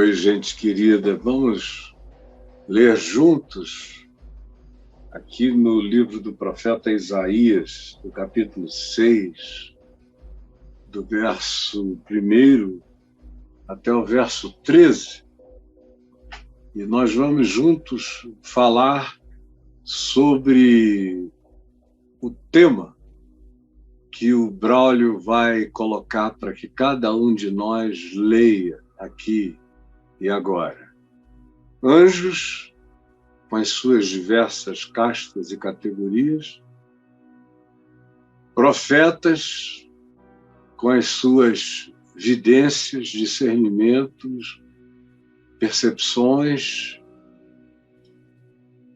Oi, gente querida, vamos ler juntos aqui no livro do profeta Isaías, do capítulo 6, do verso 1 até o verso 13. E nós vamos juntos falar sobre o tema que o Braulio vai colocar para que cada um de nós leia aqui e agora. Anjos, com as suas diversas castas e categorias, profetas, com as suas vidências, discernimentos, percepções,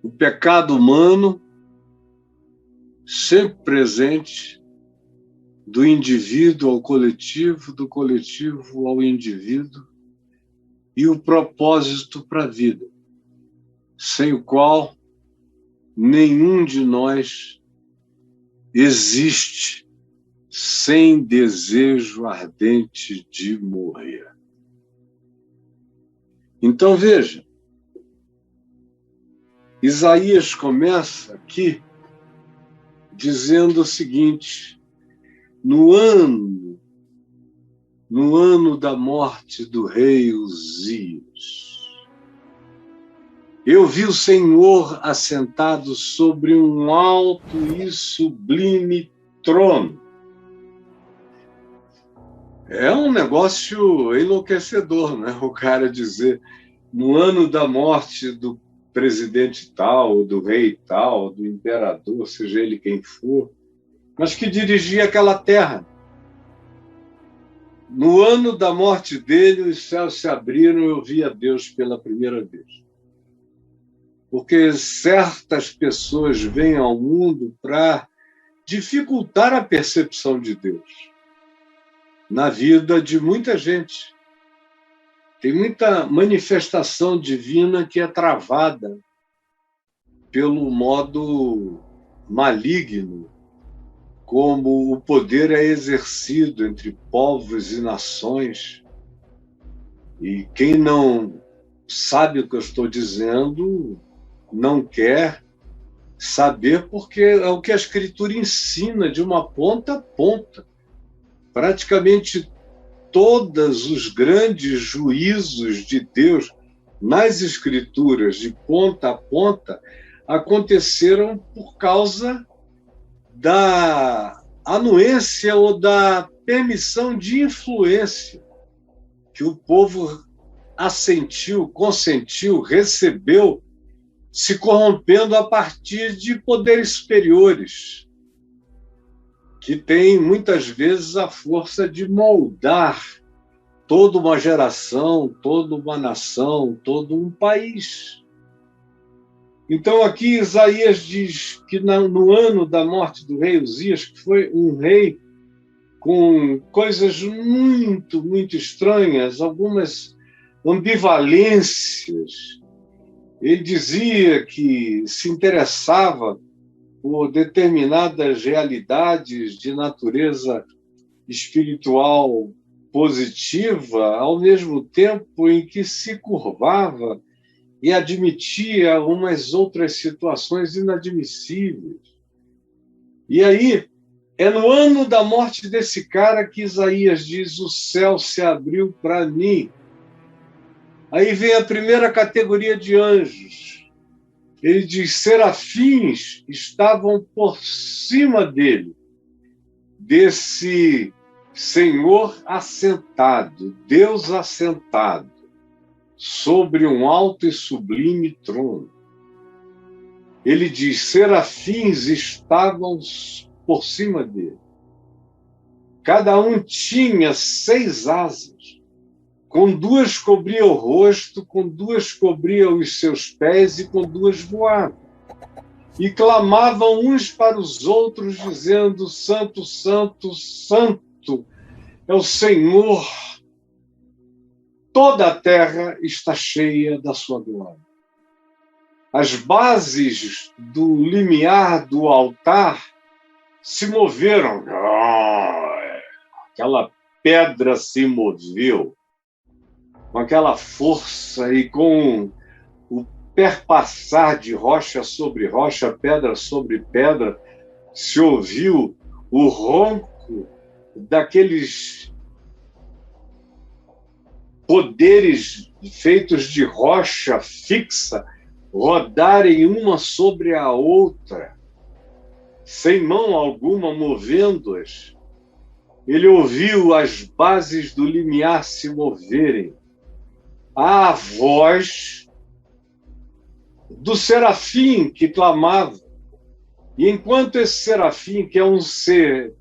o pecado humano, sempre presente, do indivíduo ao coletivo, do coletivo ao indivíduo, e o propósito para a vida, sem o qual nenhum de nós existe sem desejo ardente de morrer. Então, veja, Isaías começa aqui dizendo o seguinte: no ano da morte do rei Uzias, eu vi o Senhor assentado sobre um alto e sublime trono. É um negócio enlouquecedor, né? O cara dizer, no ano da morte do presidente tal, do rei tal, do imperador, seja ele quem for, mas que dirigia aquela terra. No ano da morte dele, os céus se abriram e eu vi a Deus pela primeira vez. Porque certas pessoas vêm ao mundo para dificultar a percepção de Deus na vida de muita gente. Tem muita manifestação divina que é travada pelo modo maligno como o poder é exercido entre povos e nações. E quem não sabe o que eu estou dizendo não quer saber, porque é o que a Escritura ensina de uma ponta a ponta. Praticamente todos os grandes juízos de Deus nas Escrituras, de ponta a ponta, aconteceram por causa da anuência ou da permissão de influência que o povo assentiu, consentiu, recebeu, se corrompendo a partir de poderes superiores, que têm muitas vezes a força de moldar toda uma geração, toda uma nação, todo um país. Então aqui Isaías diz que no ano da morte do rei Uzias, que foi um rei com coisas muito, muito estranhas, algumas ambivalências. Ele dizia que se interessava por determinadas realidades de natureza espiritual positiva, ao mesmo tempo em que se curvava e admitia umas outras situações inadmissíveis. E aí, é no ano da morte desse cara que Isaías diz, o céu se abriu para mim. Aí vem a primeira categoria de anjos. Ele diz, serafins estavam por cima dele, desse Senhor assentado, Deus assentado, sobre um alto e sublime trono. Ele diz, serafins estavam por cima dele. Cada um tinha 6 asas. Com 2 cobria o rosto, com 2 cobria os seus pés e com 2 voavam. E clamavam uns para os outros, dizendo, Santo, Santo, Santo é o Senhor. Toda a terra está cheia da sua glória. As bases do limiar do altar se moveram. Aquela pedra se moveu. com aquela força e com o perpassar de rocha sobre rocha, pedra sobre pedra, se ouviu o ronco daqueles poderes feitos de rocha fixa rodarem uma sobre a outra, sem mão alguma movendo-as. Ele ouviu as bases do limiar se moverem. A voz do serafim que clamava. E enquanto esse serafim, que é um ser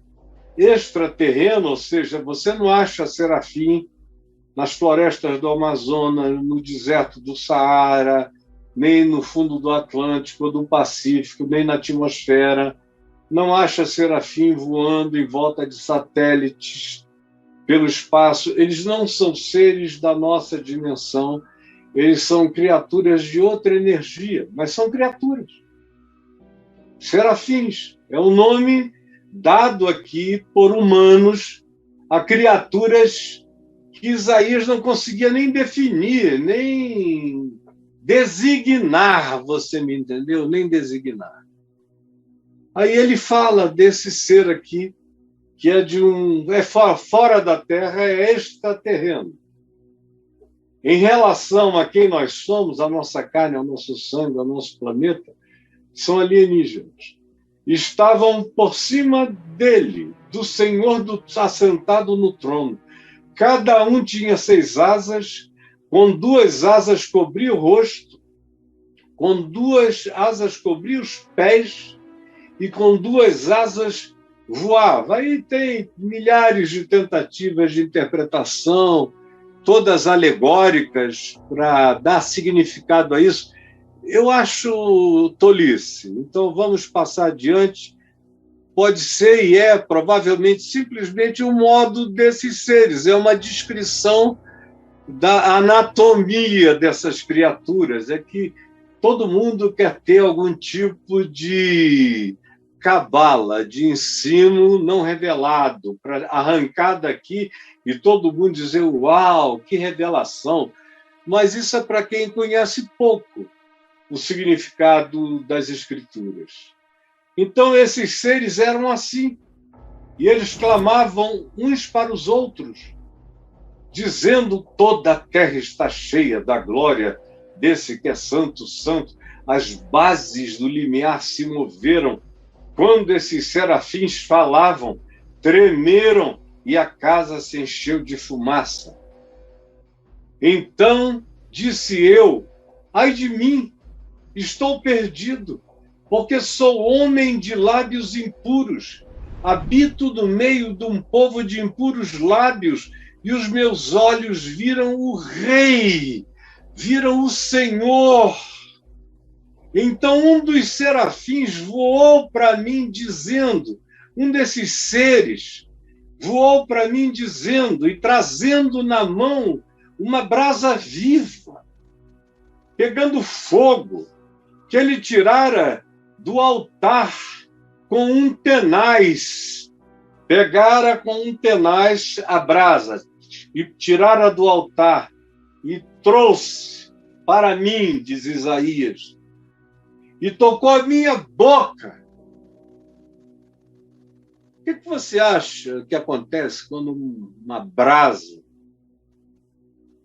extraterreno, ou seja, você não acha serafim nas florestas do Amazonas, no deserto do Saara, nem no fundo do Atlântico ou do Pacífico, nem na atmosfera. Não acha serafim voando em volta de satélites pelo espaço. Eles não são seres da nossa dimensão, eles são criaturas de outra energia, mas são criaturas. Serafins é o nome dado aqui por humanos a criaturas que Isaías não conseguia nem definir, nem designar, você me entendeu? Nem designar. Aí ele fala desse ser aqui, que é fora da Terra, é extraterreno. Em relação a quem nós somos, a nossa carne, ao nosso sangue, ao nosso planeta, são alienígenas. Estavam por cima dele, do Senhor assentado no trono. Cada um tinha 6 asas, com 2 asas cobria o rosto, com 2 asas cobria os pés, e com 2 asas voava. Aí tem milhares de tentativas de interpretação, todas alegóricas, para dar significado a isso. Eu acho tolice. Então, vamos passar adiante. Pode ser e é, provavelmente, simplesmente o modo desses seres. É uma descrição da anatomia dessas criaturas. É que todo mundo quer ter algum tipo de cabala, de ensino não revelado, para arrancar daqui e todo mundo dizer, uau, que revelação. Mas isso é para quem conhece pouco o significado das Escrituras. Então, esses seres eram assim, e eles clamavam uns para os outros, dizendo, toda a terra está cheia da glória desse que é santo, santo. As bases do limiar se moveram. Quando esses serafins falavam, tremeram e a casa se encheu de fumaça. Então disse eu, ai de mim, estou perdido, porque sou homem de lábios impuros, habito no meio de um povo de impuros lábios, e os meus olhos viram o Rei, viram o Senhor. Então um dos serafins voou para mim dizendo, um desses seres voou para mim dizendo e trazendo na mão uma brasa viva, pegando fogo, que ele tirara do altar com um tenaz. Pegara com um tenaz a brasa e tirara do altar e trouxe para mim, diz Isaías, e tocou a minha boca. O que você acha que acontece quando uma brasa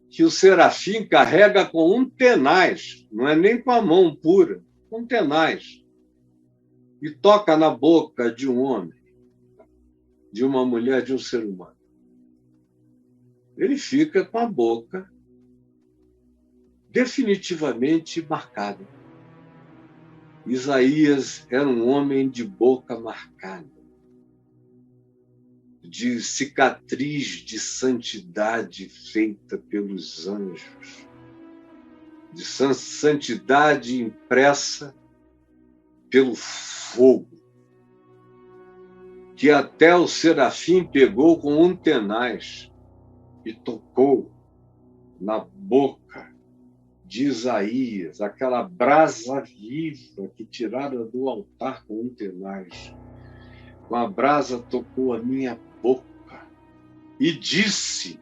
que o serafim carrega com um tenaz, não é nem com a mão pura, com um tenaz, e toca na boca de um homem, de uma mulher, de um ser humano? Ele fica com a boca definitivamente marcada. Isaías era um homem de boca marcada, de cicatriz de santidade feita pelos anjos, de santidade impressa pelo fogo, que até o serafim pegou com um tenaz e tocou na boca de Isaías, aquela brasa viva que tirara do altar com um tenaz. Com a brasa tocou a minha boca e disse,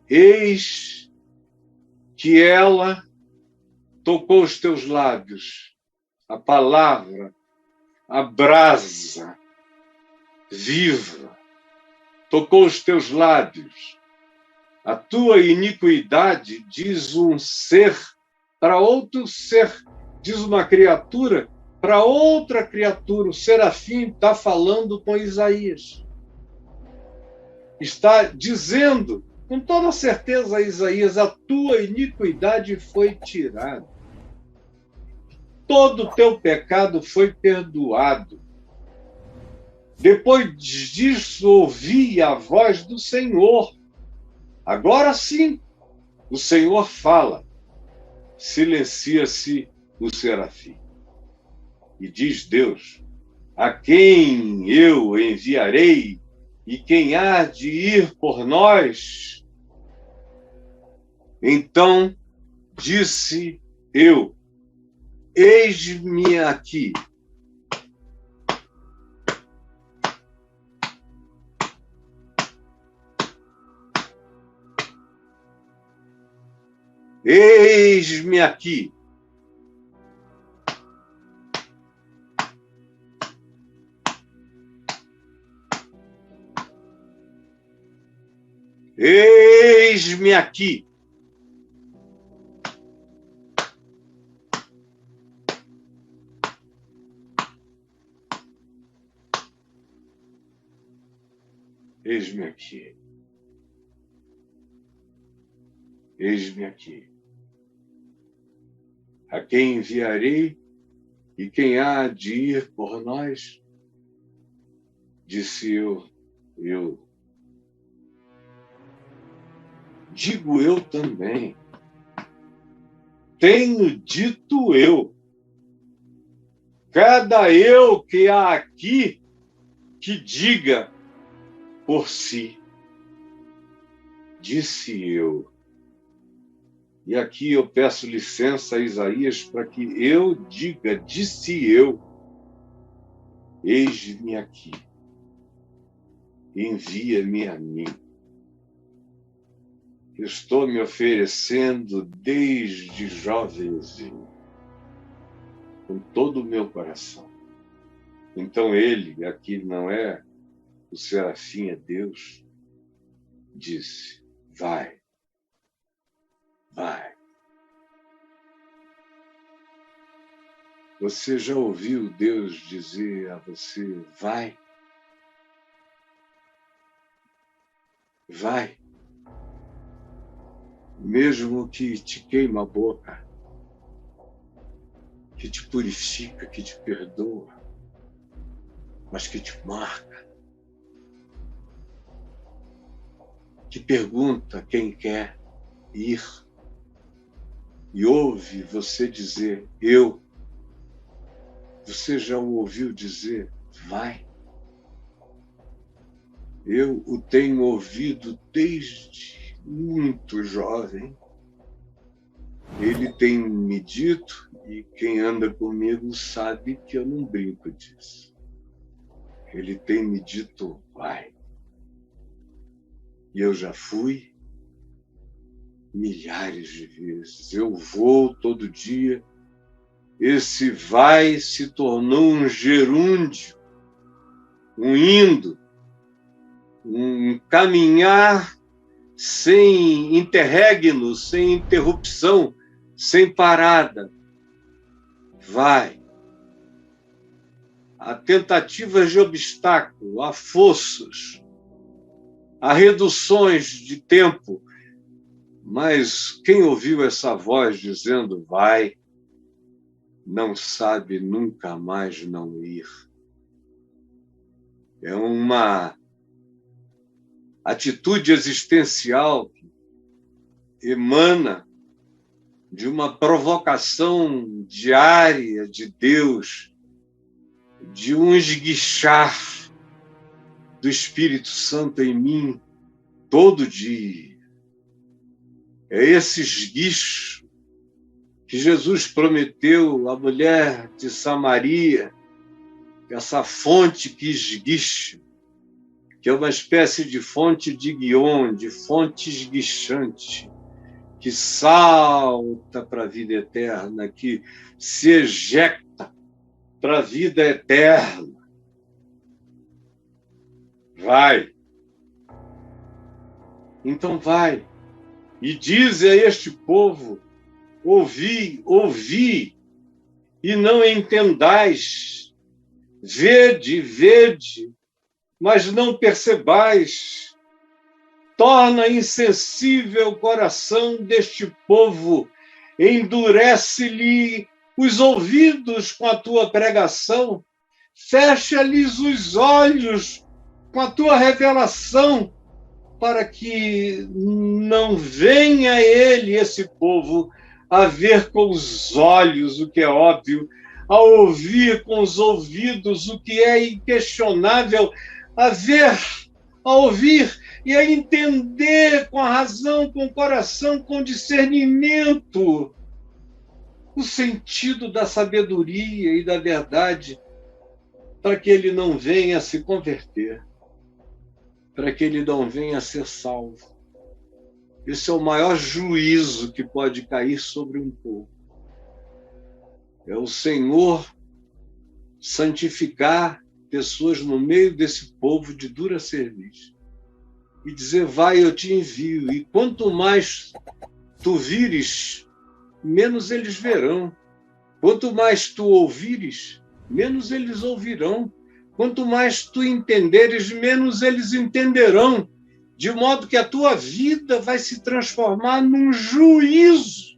eis que ela tocou os teus lábios, a palavra, a brasa viva, tocou os teus lábios. A tua iniquidade, diz um ser para outro ser, diz uma criatura para outra criatura. O serafim está falando com Isaías. Está dizendo, com toda certeza, a Isaías, a tua iniquidade foi tirada. Todo o teu pecado foi perdoado. Depois disso, ouvi a voz do Senhor. Agora sim, o Senhor fala. Silencia-se o serafim. E diz Deus, a quem eu enviarei e quem há de ir por nós? Então disse eu, eis-me aqui. Eis-me aqui. Eis-me aqui. Eis-me aqui. Eis-me aqui. A quem enviarei e quem há de ir por nós? Disse eu. Digo eu também. Tenho dito eu. Cada eu que há aqui que diga por si. Disse eu. E aqui eu peço licença a Isaías para que eu diga, disse eu, eis-me aqui, envia-me a mim. Estou me oferecendo desde jovenzinho, com todo o meu coração. Então ele, aqui não é o serafim, é Deus, disse, vai. Vai. Você já ouviu Deus dizer a você, vai? Vai. Mesmo que te queima a boca, que te purifica, que te perdoa, mas que te marca, que pergunta quem quer ir. E ouve você dizer, eu. Você já o ouviu dizer, vai? Eu o tenho ouvido desde muito jovem. Ele tem me dito, e quem anda comigo sabe que eu não brinco disso. Ele tem me dito, vai. E eu já fui milhares de vezes. Eu vou todo dia. Esse vai se tornou um gerúndio, um indo, um caminhar sem interregno, sem interrupção, sem parada. Vai. Há tentativas de obstáculo, há fossos, há reduções de tempo. Mas quem ouviu essa voz dizendo vai, não sabe nunca mais não ir. É uma atitude existencial que emana de uma provocação diária de Deus, de um esguichar do Espírito Santo em mim todo dia. É esse esguicho que Jesus prometeu à mulher de Samaria, essa fonte que esguicha, que é uma espécie de fonte de Guion, de fonte esguichante, que salta para a vida eterna, que se ejecta para a vida eterna. Vai. Então vai. E dize a este povo: ouvi, ouvi, e não entendais. Vede, vede, mas não percebais. Torna insensível o coração deste povo, endurece-lhe os ouvidos com a tua pregação, fecha-lhes os olhos com a tua revelação, para que não venha ele, esse povo, a ver com os olhos o que é óbvio, a ouvir com os ouvidos o que é inquestionável, a ver, a ouvir e a entender com a razão, com o coração, com discernimento o sentido da sabedoria e da verdade, para que ele não venha a se converter, para que ele não venha a ser salvo. Esse é o maior juízo que pode cair sobre um povo. É o Senhor santificar pessoas no meio desse povo de dura cerviz e dizer: vai, eu te envio. E quanto mais tu vires, menos eles verão. Quanto mais tu ouvires, menos eles ouvirão. Quanto mais tu entenderes, menos eles entenderão. De modo que a tua vida vai se transformar num juízo.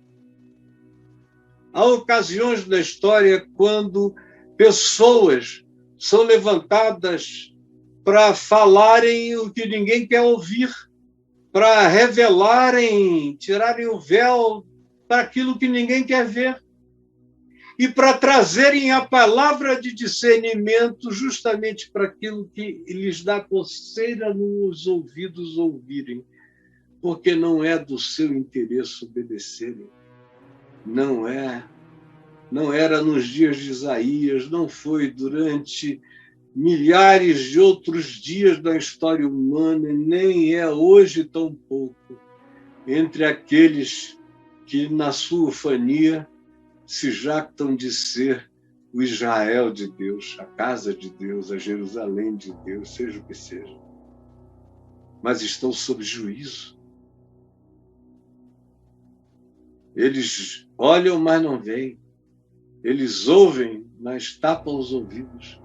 Há ocasiões na história quando pessoas são levantadas para falarem o que ninguém quer ouvir, para revelarem, tirarem o véu para aquilo que ninguém quer ver, e para trazerem a palavra de discernimento justamente para aquilo que lhes dá coceira nos ouvidos ouvirem, porque não é do seu interesse obedecerem. Não é. Não era nos dias de Isaías, não foi durante milhares de outros dias da história humana, nem é hoje tampouco entre aqueles que, na sua ufania, se jactam de ser o Israel de Deus, a casa de Deus, a Jerusalém de Deus, seja o que seja. Mas estão sob juízo. Eles olham, mas não veem. Eles ouvem, mas tapam os ouvidos.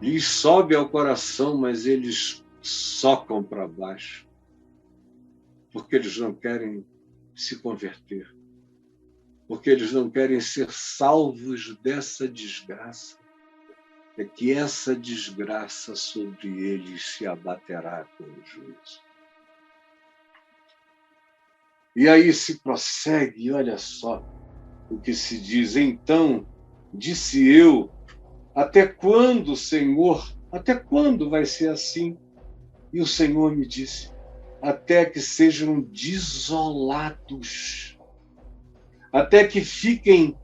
Lhes sobe ao coração, mas eles socam para baixo, porque eles não querem se converter, porque eles não querem ser salvos dessa desgraça. É que essa desgraça sobre eles se abaterá com o juízo. E aí se prossegue, olha só o que se diz. Então, disse eu: até quando, Senhor? Até quando vai ser assim? E o Senhor me disse: até que sejam desolados, até que fiquem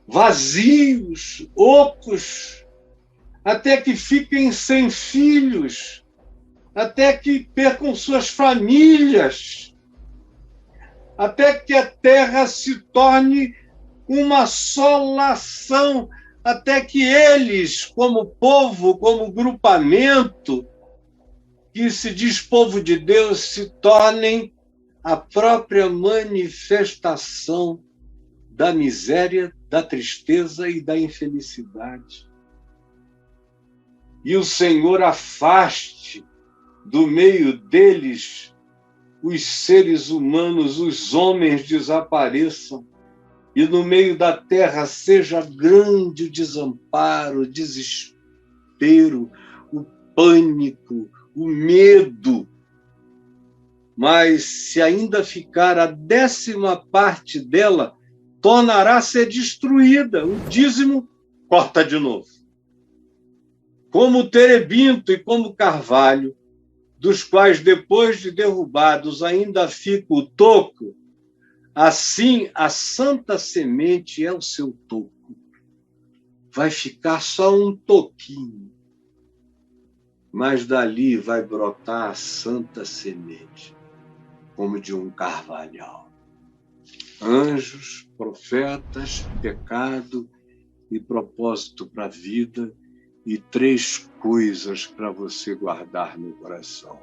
vazios, ocos, até que fiquem sem filhos, até que percam suas famílias, até que a terra se torne uma assolação, até que eles, como povo, como grupamento, que se diz povo de Deus, se tornem a própria manifestação da miséria, da tristeza e da infelicidade. E o Senhor afaste do meio deles os seres humanos, os homens desapareçam, e no meio da terra seja grande o desamparo, o desespero, o pânico, o medo. Mas se ainda ficar a 10ª parte dela, tornará a ser destruída. O dízimo corta de novo. Como o terebinto e como o carvalho, dos quais, depois de derrubados, ainda fica o toco, assim a santa semente é o seu toco. Vai ficar só um toquinho, mas dali vai brotar a santa semente. como de um carvalhal. Anjos, profetas, pecado e propósito para a vida, e 3 coisas para você guardar no coração.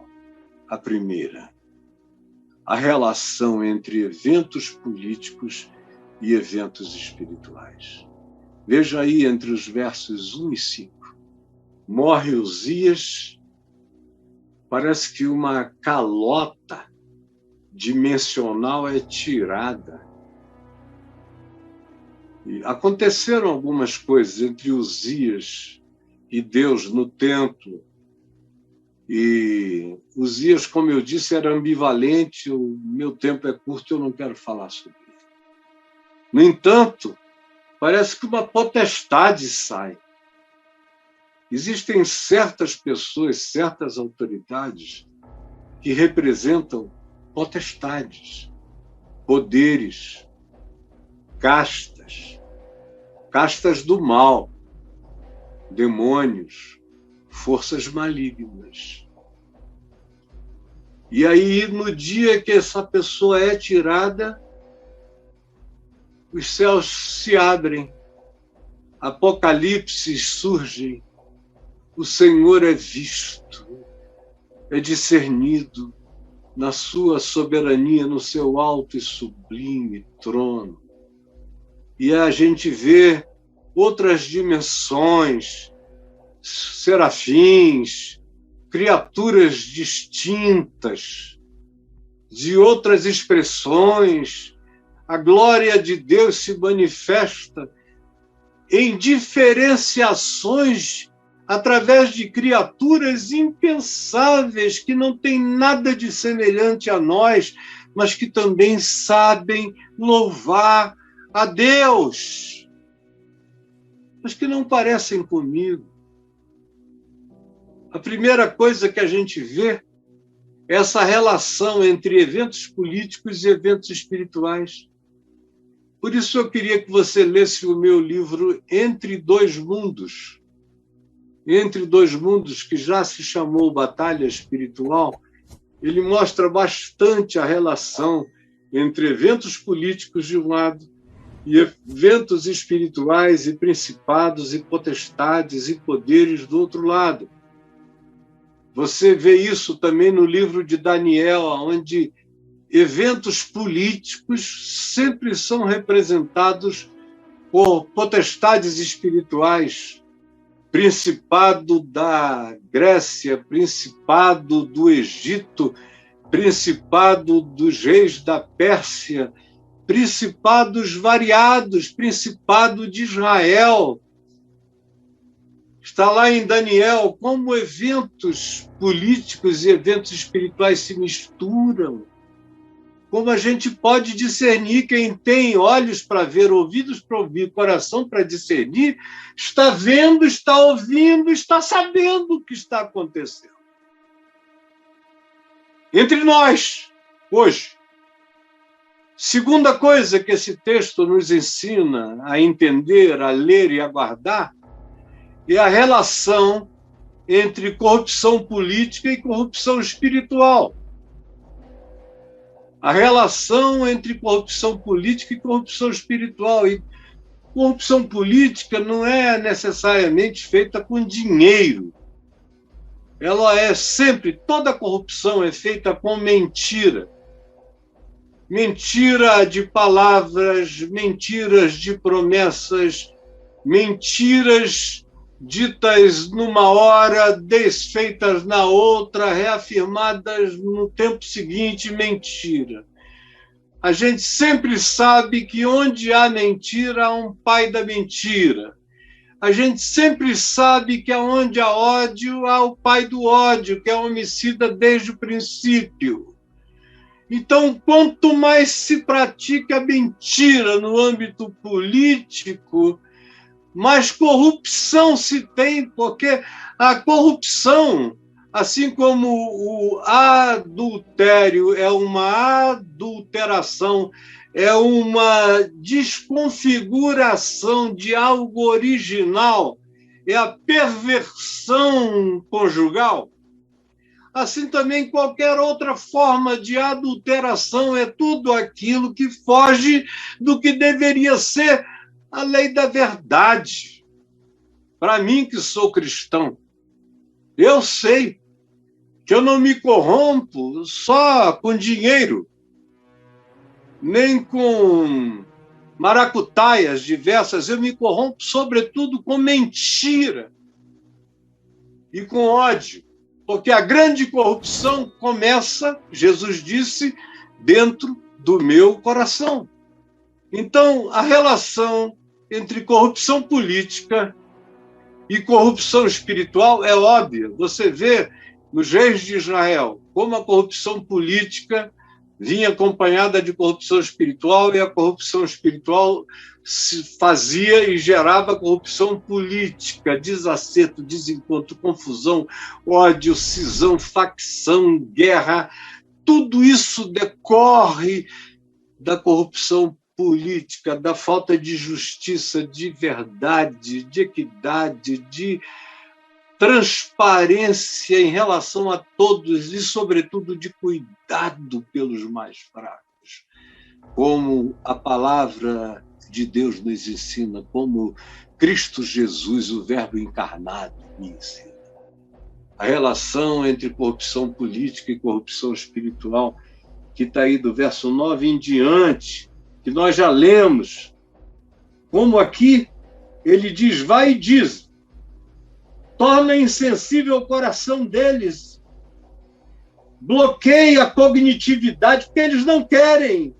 A primeira, a relação entre eventos políticos e eventos espirituais. Veja aí entre os versos 1 e 5. Morre Uzias, parece que uma calota dimensional é tirada. E aconteceram algumas coisas entre Uzias e Deus no templo. E Uzias, como eu disse, era ambivalente, o meu tempo é curto, eu não quero falar sobre isso. No entanto, parece que uma potestade sai. Existem certas pessoas, certas autoridades que representam potestades, poderes, castas do mal, demônios, forças malignas. E aí, no dia que essa pessoa é tirada, os céus se abrem, apocalipses surgem, o Senhor é visto, é discernido na sua soberania, no seu alto e sublime trono. E a gente vê outras dimensões, serafins, criaturas distintas, de outras expressões. A glória de Deus se manifesta em diferenciações através de criaturas impensáveis que não têm nada de semelhante a nós, mas que também sabem louvar a Deus, mas que não parecem comigo. A primeira coisa que a gente vê é essa relação entre eventos políticos e eventos espirituais. Por isso eu queria que você lesse o meu livro Entre Dois Mundos. Entre Dois Mundos, que já se chamou Batalha Espiritual. Ele mostra bastante a relação entre eventos políticos de um lado e eventos espirituais e principados e potestades e poderes do outro lado. Você vê isso também no livro de Daniel, onde eventos políticos sempre são representados por potestades espirituais, principado da Grécia, principado do Egito, principado dos reis da Pérsia, principados variados, principado de Israel. Está lá em Daniel como eventos políticos e eventos espirituais se misturam. Como a gente pode discernir, quem tem olhos para ver, ouvidos para ouvir, coração para discernir, está vendo, está ouvindo, está sabendo o que está acontecendo. Entre nós, hoje. Segunda coisa que esse texto nos ensina a entender, a ler e a guardar, é a relação entre corrupção política e corrupção espiritual. A relação entre corrupção política e corrupção espiritual. E corrupção política não é necessariamente feita com dinheiro. Ela é sempre, toda corrupção é feita com mentira. Mentira de palavras, mentiras de promessas, mentiras ditas numa hora, desfeitas na outra, reafirmadas no tempo seguinte, mentira. A gente sempre sabe que onde há mentira, há um pai da mentira. A gente sempre sabe que onde há ódio, há o pai do ódio, que é homicida desde o princípio. Então, quanto mais se pratica a mentira no âmbito político, mais corrupção se tem, porque a corrupção, assim como o adultério é uma adulteração, é uma desconfiguração de algo original, é a perversão conjugal. assim também qualquer outra forma de adulteração é tudo aquilo que foge do que deveria ser a lei da verdade. Para mim, que sou cristão, eu sei que eu não me corrompo só com dinheiro, nem com maracutaias diversas, eu me corrompo, sobretudo, com mentira e com ódio. Porque a grande corrupção começa, Jesus disse, dentro do meu coração. Então, a relação entre corrupção política e corrupção espiritual é óbvia. Você vê nos reis de Israel como a corrupção política vinha acompanhada de corrupção espiritual e a corrupção espiritual se fazia e gerava corrupção política, desacerto, desencontro, confusão, ódio, cisão, facção, guerra. Tudo isso decorre da corrupção política, da falta de justiça, de verdade, de equidade, de transparência em relação a todos e, sobretudo, de cuidado pelos mais fracos, como a palavra de Deus nos ensina, como Cristo Jesus, o Verbo encarnado, me ensina. A relação entre corrupção política e corrupção espiritual, que está aí do verso 9 em diante, que nós já lemos, como aqui ele diz, vai e diz, torna insensível o coração deles, bloqueia a cognitividade, porque eles não querem.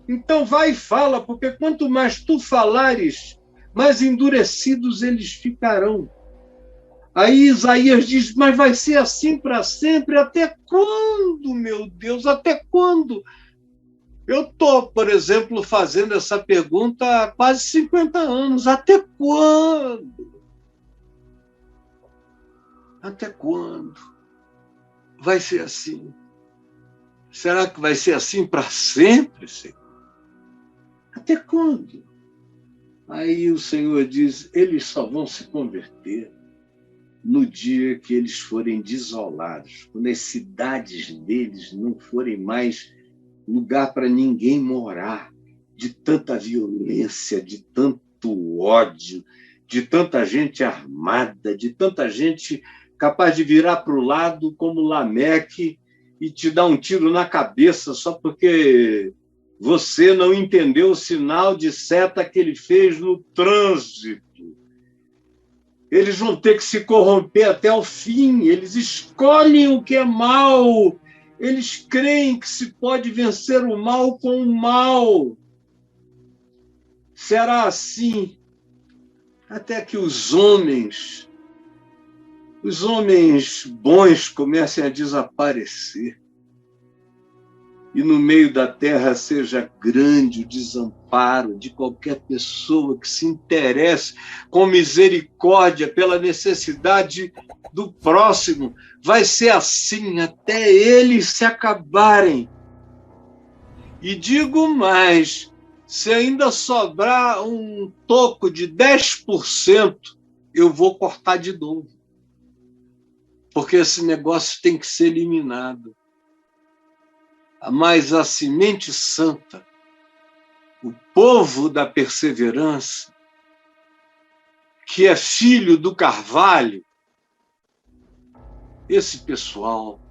Então vai e fala, porque quanto mais tu falares, mais endurecidos eles ficarão. Aí Isaías diz, mas vai ser assim para sempre? Até quando, meu Deus? Até quando? Eu estou, por exemplo, fazendo essa pergunta há quase 50 anos. Até quando? Até quando vai ser assim? Será que vai ser assim para sempre, Senhor? Até quando? Aí o Senhor diz, eles só vão se converter no dia que eles forem desolados, quando as cidades deles não forem mais lugar para ninguém morar, de tanta violência, de tanto ódio, de tanta gente armada, de tanta gente capaz de virar para o lado como Lameque e te dar um tiro na cabeça só porque você não entendeu o sinal de seta que ele fez no trânsito. Eles vão ter que se corromper até o fim, eles escolhem o que é mal, eles creem que se pode vencer o mal com o mal. Será assim até que os homens bons comecem a desaparecer e no meio da terra seja grande o desamparo de qualquer pessoa que se interesse com misericórdia pela necessidade do próximo. Vai ser assim até eles se acabarem. E digo mais, se ainda sobrar um toco de 10%, eu vou cortar de novo. Porque esse negócio tem que ser eliminado. Mas a semente santa, o povo da perseverança, que é filho do carvalho, esse pessoal,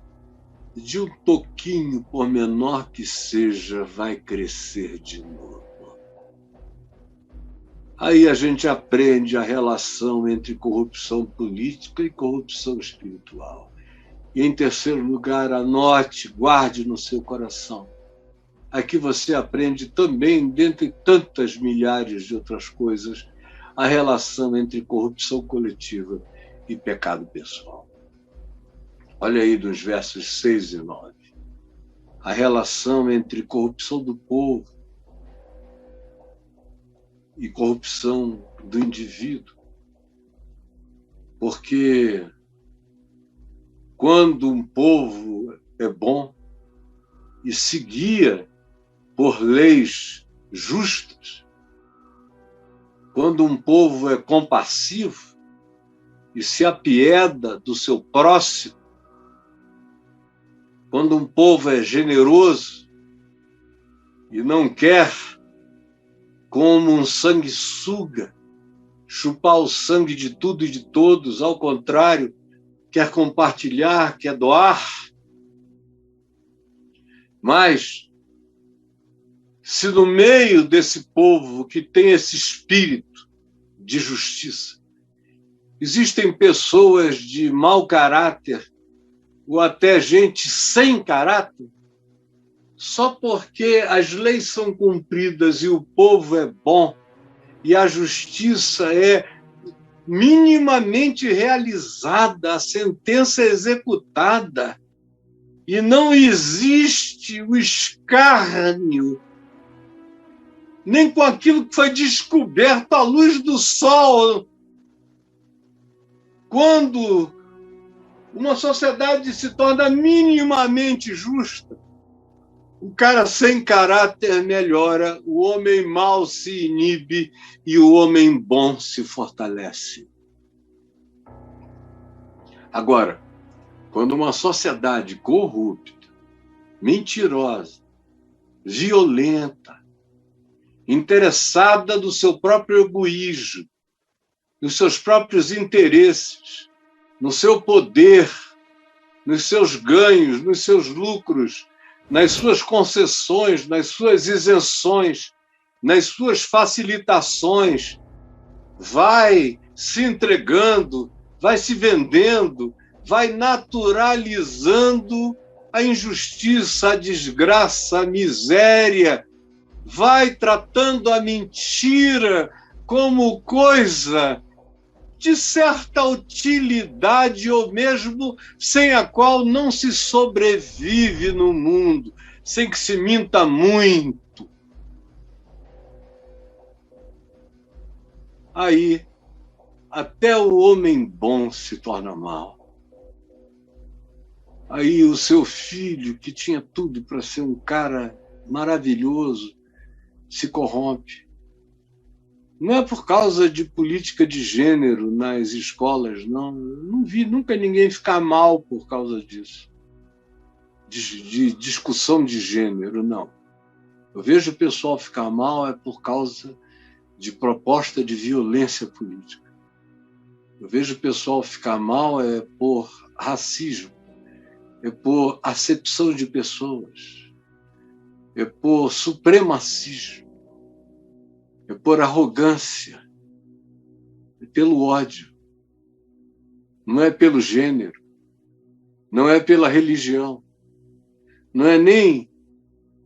de um toquinho, por menor que seja, vai crescer de novo. Aí a gente aprende a relação entre corrupção política e corrupção espiritual. E, em terceiro lugar, anote, guarde no seu coração. Aqui você aprende também, dentre tantas milhares de outras coisas, a relação entre corrupção coletiva e pecado pessoal. Olha aí dos versos 6 e 9. A relação entre corrupção do povo e corrupção do indivíduo. Porque quando um povo é bom e se guia por leis justas, quando um povo é compassivo e se apieda do seu próximo, Quando um povo é generoso e não quer, como um sanguessuga, chupar o sangue de tudo e de todos, ao contrário, quer compartilhar, quer doar. Mas, se no meio desse povo que tem esse espírito de justiça, existem pessoas de mau caráter, ou até gente sem caráter, só porque as leis são cumpridas e o povo é bom, e a justiça é minimamente realizada, a sentença é executada, e não existe o escárnio, nem com aquilo que foi descoberto à luz do sol. Quando uma sociedade se torna minimamente justa, o cara sem caráter melhora, o homem mau se inibe e o homem bom se fortalece. Agora, quando uma sociedade corrupta, mentirosa, violenta, interessada no seu próprio egoísmo, nos seus próprios interesses, no seu poder, nos seus ganhos, nos seus lucros, nas suas concessões, nas suas isenções, nas suas facilitações, vai se entregando, vai se vendendo, vai naturalizando a injustiça, a desgraça, a miséria, vai tratando a mentira como coisa de certa utilidade, ou mesmo sem a qual não se sobrevive no mundo, sem que se minta muito. Aí, até o homem bom se torna mau. Aí o seu filho, que tinha tudo para ser um cara maravilhoso, se corrompe. Não é por causa de política de gênero nas escolas, não. Não vi nunca ninguém ficar mal por causa disso. De discussão de gênero, não. Eu vejo o pessoal ficar mal é por causa de proposta de violência política. Eu vejo o pessoal ficar mal é por racismo, é por acepção de pessoas, é por supremacismo, é por arrogância, é pelo ódio. Não é pelo gênero, não é pela religião, não é nem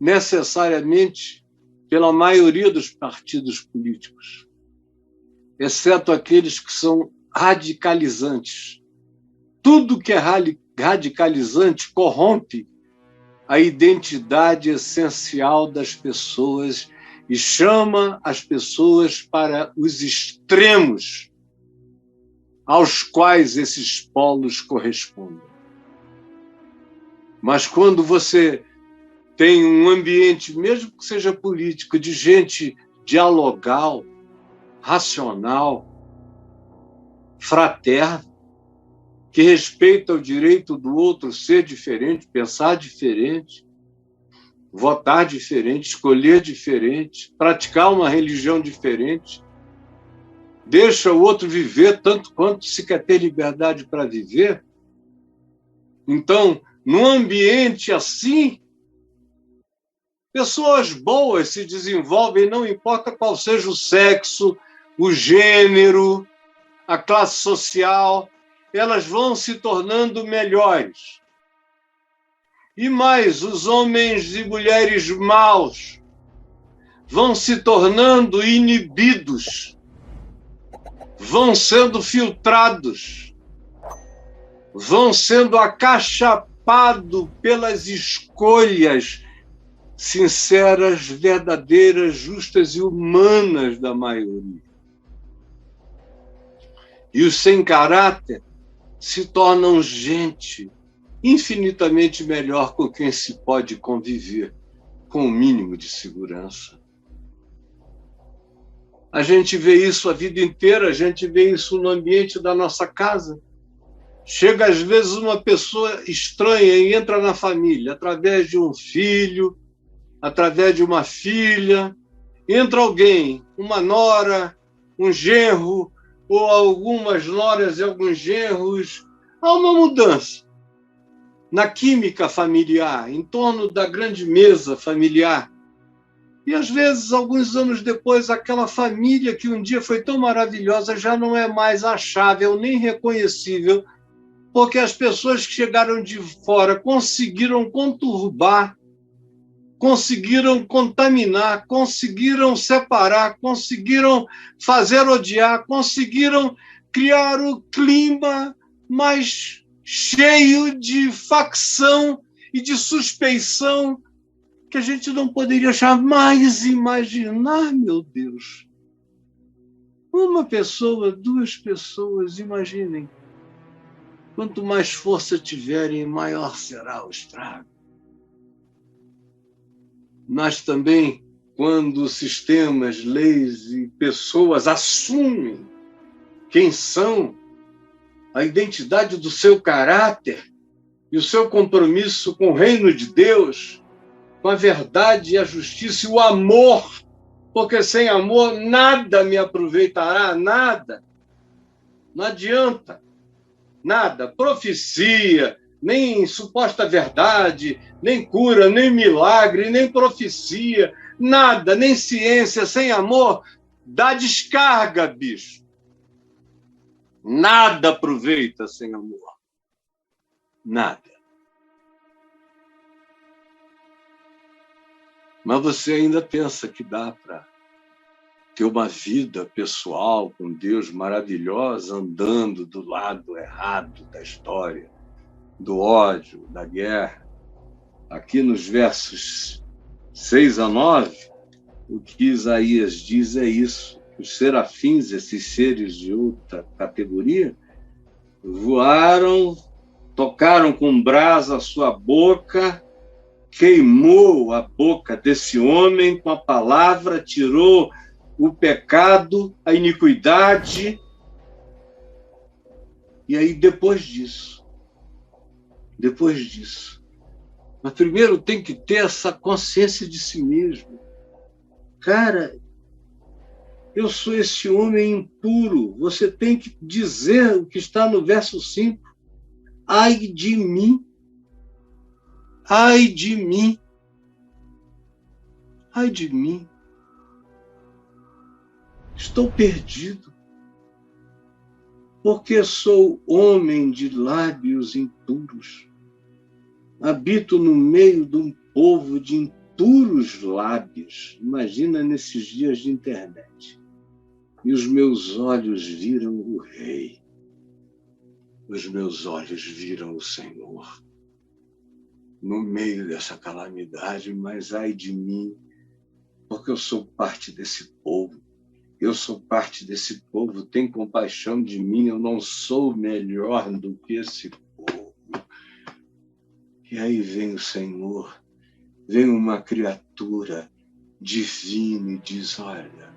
necessariamente pela maioria dos partidos políticos, exceto aqueles que são radicalizantes. Tudo que é radicalizante corrompe a identidade essencial das pessoas e chama as pessoas para os extremos aos quais esses polos correspondem. Mas quando você tem um ambiente, mesmo que seja político, de gente dialogal, racional, fraterna, que respeita o direito do outro ser diferente, pensar diferente, votar diferente, escolher diferente, praticar uma religião diferente, deixa o outro viver tanto quanto se quer ter liberdade para viver. Então, num ambiente assim, pessoas boas se desenvolvem, não importa qual seja o sexo, o gênero, a classe social, elas vão se tornando melhores. E mais, os homens e mulheres maus vão se tornando inibidos, vão sendo filtrados, vão sendo acachapados pelas escolhas sinceras, verdadeiras, justas e humanas da maioria. E os sem caráter se tornam gente infinitamente melhor com quem se pode conviver com o mínimo de segurança. A gente vê isso a vida inteira, a gente vê isso no ambiente da nossa casa. Chega, às vezes, uma pessoa estranha e entra na família, através de um filho, através de uma filha. Entra alguém, uma nora, um genro, ou algumas noras e alguns genros. Há uma mudança na química familiar, em torno da grande mesa familiar. E, às vezes, alguns anos depois, aquela família que um dia foi tão maravilhosa já não é mais achável nem reconhecível, porque as pessoas que chegaram de fora conseguiram conturbar, conseguiram contaminar, conseguiram separar, conseguiram fazer odiar, conseguiram criar o clima mais cheio de facção e de suspeição que a gente não poderia jamais imaginar, meu Deus. Uma pessoa, duas pessoas, imaginem. Quanto mais força tiverem, maior será o estrago. Mas também, quando sistemas, leis e pessoas assumem quem são, a identidade do seu caráter e o seu compromisso com o reino de Deus, com a verdade e a justiça e o amor, porque sem amor nada me aproveitará, nada. Não adianta, nada. Profecia, nem suposta verdade, nem cura, nem milagre, nem profecia, nada, nem ciência, sem amor, dá descarga, bicho. Nada aproveita sem amor. Nada. Mas você ainda pensa que dá para ter uma vida pessoal com Deus maravilhosa, andando do lado errado da história, do ódio, da guerra. Aqui nos versos 6 a 9, o que Isaías diz é isso. Os serafins, esses seres de outra categoria, voaram, tocaram com brasa a sua boca, queimou a boca desse homem com a palavra, tirou o pecado, a iniquidade. E aí, depois disso, mas primeiro tem que ter essa consciência de si mesmo. Cara, eu sou esse homem impuro. Você tem que dizer o que está no verso 5. Ai de mim. Ai de mim. Ai de mim. Estou perdido. Porque sou homem de lábios impuros. Habito no meio de um povo de impuros lábios. Imagina nesses dias de internet. E os meus olhos viram o Rei. Os meus olhos viram o Senhor. No meio dessa calamidade, mas ai de mim, porque eu sou parte desse povo. Eu sou parte desse povo. Tem compaixão de mim. Eu não sou melhor do que esse povo. E aí vem o Senhor, vem uma criatura divina e diz: olha,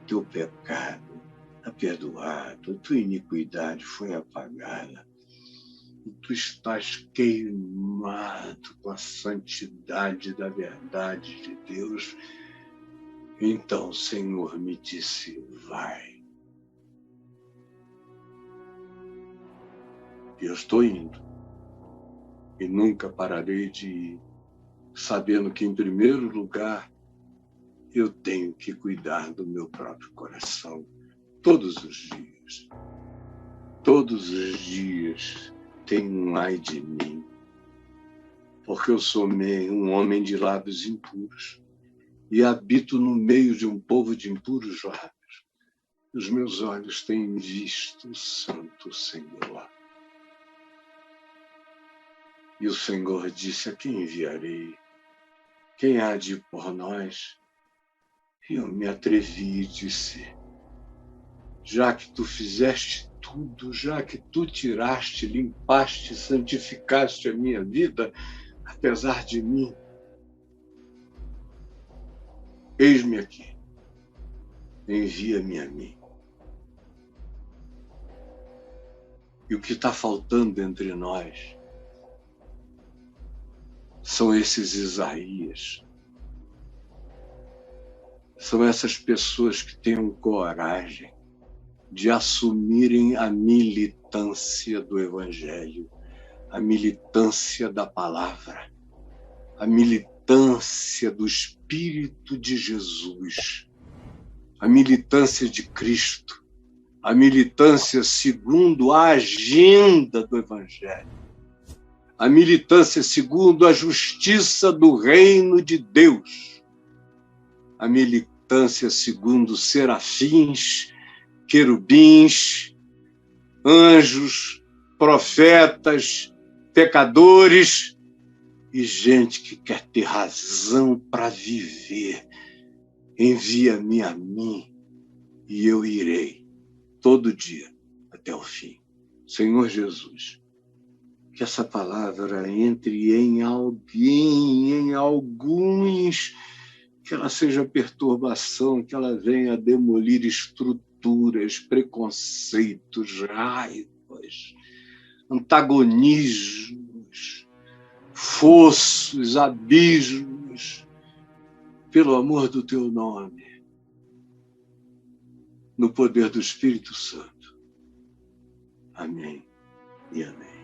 teu pecado está perdoado, tua iniquidade foi apagada, e tu estás queimado com a santidade da verdade de Deus. Então o Senhor me disse: vai. Eu estou indo. E nunca pararei de ir, sabendo que, em primeiro lugar, eu tenho que cuidar do meu próprio coração todos os dias. Todos os dias tem um ai de mim, porque eu sou um homem de lábios impuros e habito no meio de um povo de impuros lábios. Os meus olhos têm visto o Santo Senhor. E o Senhor disse: a quem enviarei? Quem há de ir por nós? E eu me atrevi e disse: já que tu fizeste tudo, já que tu tiraste, limpaste, santificaste a minha vida, apesar de mim, eis-me aqui, envia-me a mim. E o que está faltando entre nós são esses Isaías. São essas pessoas que tenham coragem de assumirem a militância do Evangelho, a militância da palavra, a militância do Espírito de Jesus, a militância de Cristo, a militância segundo a agenda do Evangelho, a militância segundo a justiça do reino de Deus, a militância segundo serafins, querubins, anjos, profetas, pecadores e gente que quer ter razão para viver. Envia-me a mim e eu irei todo dia até o fim. Senhor Jesus, que essa palavra entre em alguém, em alguns, que ela seja perturbação, que ela venha demolir estruturas, preconceitos, raivas, antagonismos, fossos, abismos, pelo amor do teu nome, no poder do Espírito Santo. Amém e amém.